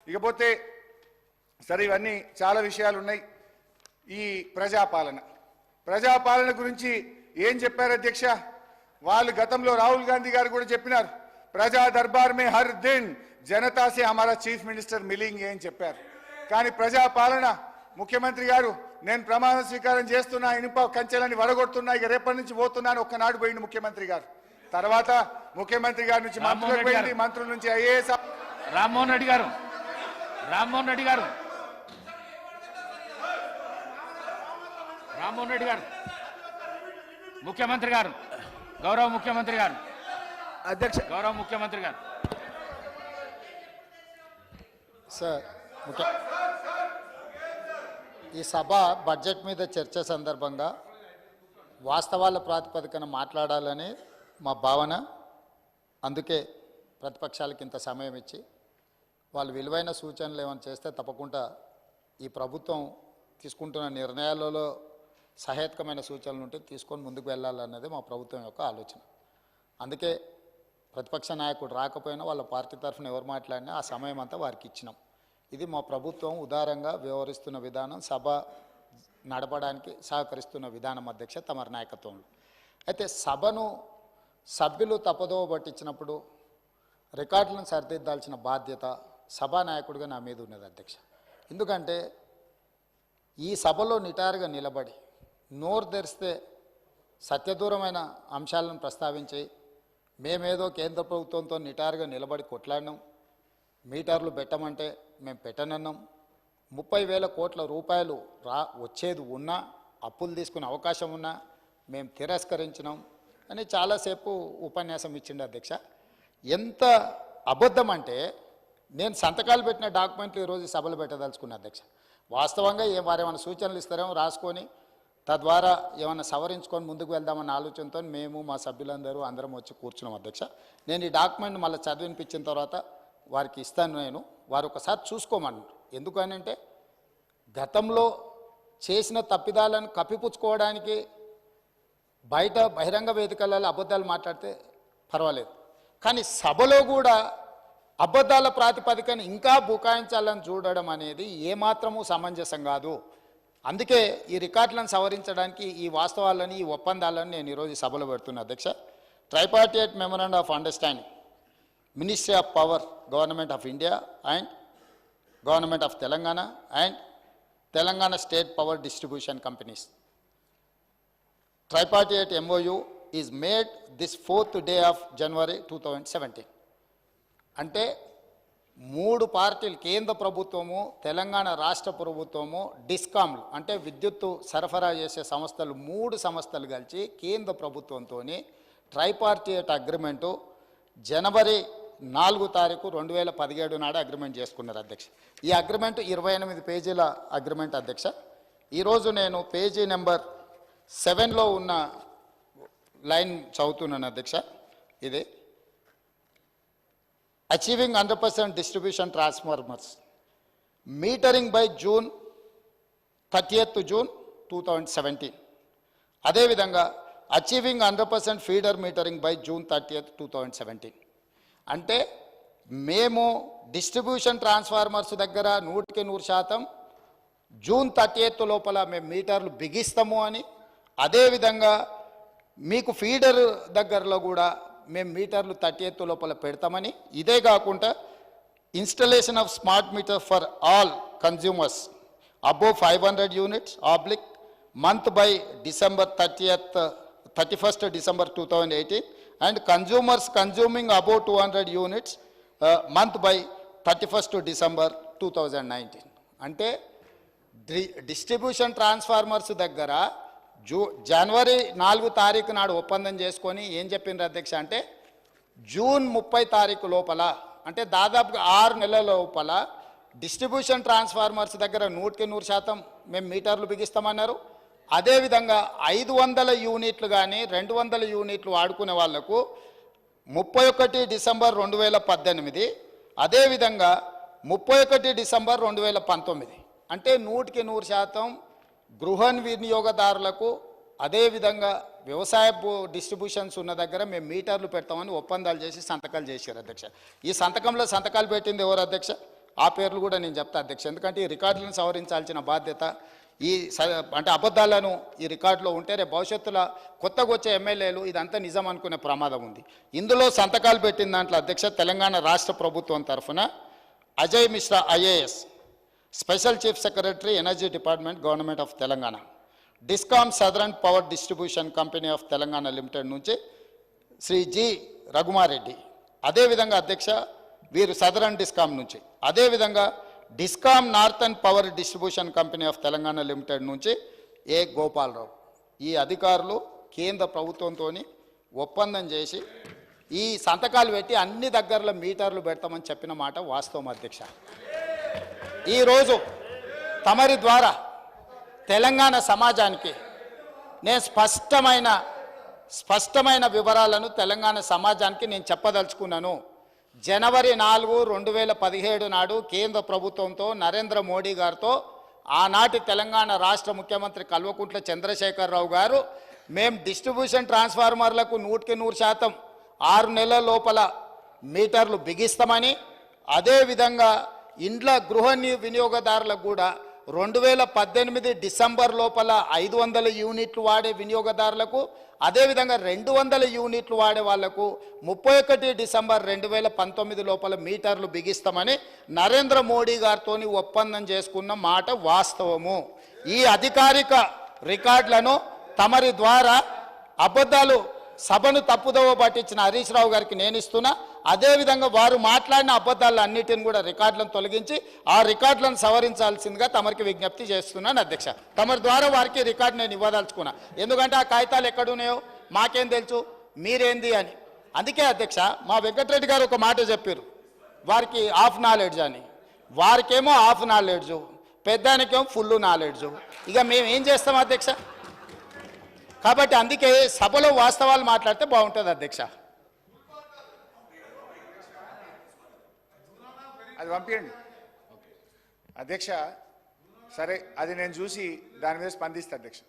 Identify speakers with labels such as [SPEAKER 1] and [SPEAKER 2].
[SPEAKER 1] ఇకపోతే సరే ఇవన్నీ చాలా విషయాలు ఉన్నాయి. ఈ ప్రజాపాలన గురించి ఏం చెప్పారు అధ్యక్ష? వాళ్ళు గతంలో రాహుల్ గాంధీ గారు కూడా చెప్పినారు, ప్రజా దర్బార్ మే హర్ దిన్ జనతా సే హమారా చీఫ్ మినిస్టర్ మిలింగే అని చెప్పారు. కానీ ప్రజాపాలన ముఖ్యమంత్రి గారు నేను ప్రమాణ స్వీకారం చేస్తున్నా, ఇనుప కంచెలని వడగొడుతున్నా, ఇక రేపటి నుంచి పోతున్నాను ఒక్కనాడు పోయింది ముఖ్యమంత్రి గారు. తర్వాత ముఖ్యమంత్రి గారి నుంచి మంత్రులకు పోయింది, మంత్రుల నుంచి ఐఏఎస్.
[SPEAKER 2] రామ్మోహన్ రెడ్డి గారు ముఖ్యమంత్రి గారు, గౌరవ ముఖ్యమంత్రి గారు,
[SPEAKER 3] అధ్యక్ష,
[SPEAKER 2] గౌరవ ముఖ్యమంత్రి గారు.
[SPEAKER 4] సార్, ఈ సభ బడ్జెట్ మీద చర్చ సందర్భంగా వాస్తవాల ప్రాతిపదికన మాట్లాడాలని మా భావన. అందుకే ప్రతిపక్షాలకు ఇంత సమయం ఇచ్చి వాళ్ళు విలువైన సూచనలు ఏమైనా చేస్తే తప్పకుండా ఈ ప్రభుత్వం తీసుకుంటున్న నిర్ణయాలలో సహేతుకమైన సూచనలు ఉంటే తీసుకొని ముందుకు వెళ్ళాలన్నది మా ప్రభుత్వం యొక్క ఆలోచన. అందుకే ప్రతిపక్ష నాయకుడు రాకపోయినా వాళ్ళ పార్టీ తరఫున ఎవరు మాట్లాడినా ఆ సమయం అంతా వారికి ఇచ్చినాం. ఇది మా ప్రభుత్వం ఉదారంగా వ్యవహరిస్తున్న విధానం, సభ నడపడానికి సహకరిస్తున్న విధానం అధ్యక్ష తమరి నాయకత్వంలో. అయితే సభను సభ్యులు తప్పదోవ పట్టించినప్పుడు రికార్డులను సరిదిద్దాల్సిన బాధ్యత సభానాయకుడిగా నా మీద ఉన్నది అధ్యక్ష. ఎందుకంటే ఈ సభలో నిటారుగా నిలబడి నోరు తెరిస్తే సత్యదూరమైన అంశాలను ప్రస్తావించి మేమేదో కేంద్ర ప్రభుత్వంతో నిటారుగా నిలబడి కొట్లాడినాం, మీటర్లు పెట్టమంటే మేము పెట్టనన్నాం, 30,000 కోట్ల రూపాయలు వచ్చేది ఉన్నా అప్పులు తీసుకునే అవకాశం ఉన్నా మేము తిరస్కరించినాం అని చాలాసేపు ఉపన్యాసం ఇచ్చిండు అధ్యక్ష. ఎంత అబద్ధం అంటే నేను సంతకాలు పెట్టిన డాక్యుమెంట్లు ఈరోజు సభలు పెట్టదలుచుకున్నా అధ్యక్ష. వాస్తవంగా వారేమైనా సూచనలు ఇస్తారేమో రాసుకొని తద్వారా ఏమైనా సవరించుకొని ముందుకు వెళ్దామన్న ఆలోచనతో మేము మా సభ్యులందరూ అందరం వచ్చి కూర్చున్నాం అధ్యక్ష. నేను ఈ డాక్యుమెంట్ మళ్ళీ చదివినిపించిన తర్వాత వారికి ఇస్తాను, నేను వారు ఒకసారి చూసుకోమన్నారు. ఎందుకనంటే గతంలో చేసిన తప్పిదాలను కప్పిపుచ్చుకోవడానికి బయట బహిరంగ వేదికలలో అబద్ధాలు మాట్లాడితే పర్వాలేదు, కానీ సభలో కూడా అబద్ధాల ప్రాతిపదికన ఇంకా బుకాయించాలని చూడడం అనేది ఏమాత్రము సమంజసం కాదు. అందుకే ఈ రికార్డులను సవరించడానికి ఈ వాస్తవాలని, ఈ ఒప్పందాలను నేను ఈరోజు సభలో పెడుతున్నా అధ్యక్ష. Tripartite memorandum of understanding ministry of power government of India and government of Telangana and Telangana state power distribution companies. Tripartite MOU is made this 4th day of January 2017. అంటే 3 పార్టీలు, కేంద్ర ప్రభుత్వము, తెలంగాణ రాష్ట్ర ప్రభుత్వము, డిస్కామ్లు అంటే విద్యుత్తు సరఫరా చేసే సంస్థలు, 3 సంస్థలు కలిసి కేంద్ర ప్రభుత్వంతో ట్రైపార్టియేట్ అగ్రిమెంటు జనవరి 4 తారీఖు 2017 నాడు అగ్రిమెంట్ చేసుకున్నారు అధ్యక్ష. ఈ అగ్రిమెంట్ 28 పేజీల అగ్రిమెంట్ అధ్యక్ష. ఈరోజు నేను పేజీ నెంబర్ 7లో ఉన్న లైన్ చదువుతున్నాను అధ్యక్ష. ఇది achieving 100% distribution transformers metering by June 30th June 2017. అదేవిధంగా achieving 100% feeder metering by June 30th 2017. అంటే మేము డిస్ట్రిబ్యూషన్ ట్రాన్స్ఫార్మర్స్ దగ్గర 100% జూన్ 30th లోపల మేము మీటర్లు బిగిస్తాము అని, అదేవిధంగా మీకు ఫీడర్ దగ్గరలో కూడా మేము మీటర్లు 30th లోపల పెడతామని, ఇదే కాకుండా installation of smart meter for all consumers above 500 units oblique month by December 31st December 2018 and consumers consuming above 200 units month by 31st December 2019. అంటే డిస్ట్రిబ్యూషన్ ట్రాన్స్ఫార్మర్స్ దగ్గర జనవరి 4 తారీఖు నాడు ఒప్పందం చేసుకొని ఏం చెప్పిండ్రు అధ్యక్ష అంటే జూన్ 30 తారీఖు లోపల, అంటే దాదాపుగా 6 నెలల లోపల డిస్ట్రిబ్యూషన్ ట్రాన్స్ఫార్మర్స్ దగ్గర 100% మేము మీటర్లు బిగిస్తామన్నారు. అదేవిధంగా 500 యూనిట్లు కానీ 200 యూనిట్లు వాడుకునే వాళ్లకు 31 డిసెంబర్ 2018, అదేవిధంగా 31 డిసెంబర్ 2019. అంటే 100% గృహ వినియోగదారులకు, అదేవిధంగా వ్యవసాయ డిస్ట్రిబ్యూషన్స్ ఉన్న దగ్గర మేము మీటర్లు పెడతామని ఒప్పందాలు చేసి సంతకాలు చేశారు అధ్యక్ష. ఈ సంతకంలో సంతకాలు పెట్టింది ఎవరు అధ్యక్ష? ఆ పేర్లు కూడా నేను చెప్తా అధ్యక్ష, ఎందుకంటే ఈ రికార్డులను సవరించాల్సిన బాధ్యత అంటే అబద్ధాలను ఈ రికార్డులో ఉంటే రేపు భవిష్యత్తులో కొత్తగా వచ్చే ఎమ్మెల్యేలు ఇదంతా నిజం అనుకునే ప్రమాదం ఉంది. ఇందులో సంతకాలు పెట్టిన దాంట్లో అధ్యక్ష తెలంగాణ రాష్ట్ర ప్రభుత్వం తరఫున Ajay Mishra IAS, special chief secretary energy department government of Telangana, discom southern power distribution company of Telangana limited నుంచి శ్రీ జి రఘుమారెడ్డి, అదేవిధంగా అధ్యక్ష వీరు సదరన్ డిస్కామ్ నుంచి, అదేవిధంగా discom northern power distribution company of Telangana limited నుంచి ఏ గోపాలరావు. ఈ అధికారులు కేంద్ర ప్రభుత్వంతో ఒప్పందం చేసి ఈ సంతకాలు పెట్టి అన్ని దగ్గరలో మీటర్లు పెడతామని చెప్పిన మాట వాస్తవం అధ్యక్ష. ఈరోజు తమరి ద్వారా తెలంగాణ సమాజానికి నేను స్పష్టమైన వివరాలను తెలంగాణ సమాజానికి నేను చెప్పదలుచుకున్నాను. జనవరి 4, 2017 నాడు కేంద్ర ప్రభుత్వంతో నరేంద్ర మోడీ గారితో ఆనాటి తెలంగాణ రాష్ట్ర ముఖ్యమంత్రి కల్వకుంట్ల చంద్రశేఖరరావు గారు మేము డిస్ట్రిబ్యూషన్ ట్రాన్స్ఫార్మర్లకు 100% 6 నెలల లోపల మీటర్లు బిగిస్తామని, అదేవిధంగా ఇండ్ల గృహ వినియోగదారులకు కూడా 2018 డిసెంబర్ లోపల 500 యూనిట్లు వాడే వినియోగదారులకు, అదేవిధంగా 200 యూనిట్లు వాడే వాళ్లకు 31 డిసెంబర్ 2019 లోపల మీటర్లు బిగిస్తామని నరేంద్ర మోడీ గారితో ఒప్పందం చేసుకున్న మాట వాస్తవము. ఈ అధికారిక రికార్డులను తమరి ద్వారా అబద్ధాలు సభను తప్పుదోవ పట్టించిన హరీష్ రావు గారికి నేను ఇస్తున్నా. అదేవిధంగా వారు మాట్లాడిన అబద్ధాలు అన్నిటిని కూడా రికార్డులను తొలగించి ఆ రికార్డులను సవరించాల్సిందిగా తమరికి విజ్ఞప్తి చేస్తున్నాను అధ్యక్ష. తమరి ద్వారా వారికి రికార్డు నేను ఇవ్వదలుచుకున్నా, ఎందుకంటే ఆ కాగితాలు ఎక్కడున్నాయో మాకేం తెలుసు, మీరేంది అని. అందుకే అధ్యక్ష మా వెంకటరెడ్డి గారు ఒక మాట చెప్పారు, వారికి హాఫ్ నాలెడ్జ్ అని. వారికేమో హాఫ్ నాలెడ్జ్, పెద్దానికేమో ఫుల్ నాలెడ్జ్. ఇక మేము ఏం చేస్తాం అధ్యక్ష? కాబట్టి అందుకే సభలో వాస్తవాలు మాట్లాడితే బాగుంటుంది అధ్యక్ష.
[SPEAKER 1] అది పంపించండి అధ్యక్ష. సరే, అది నేను చూసి దాని మీద స్పందిస్తా అధ్యక్ష.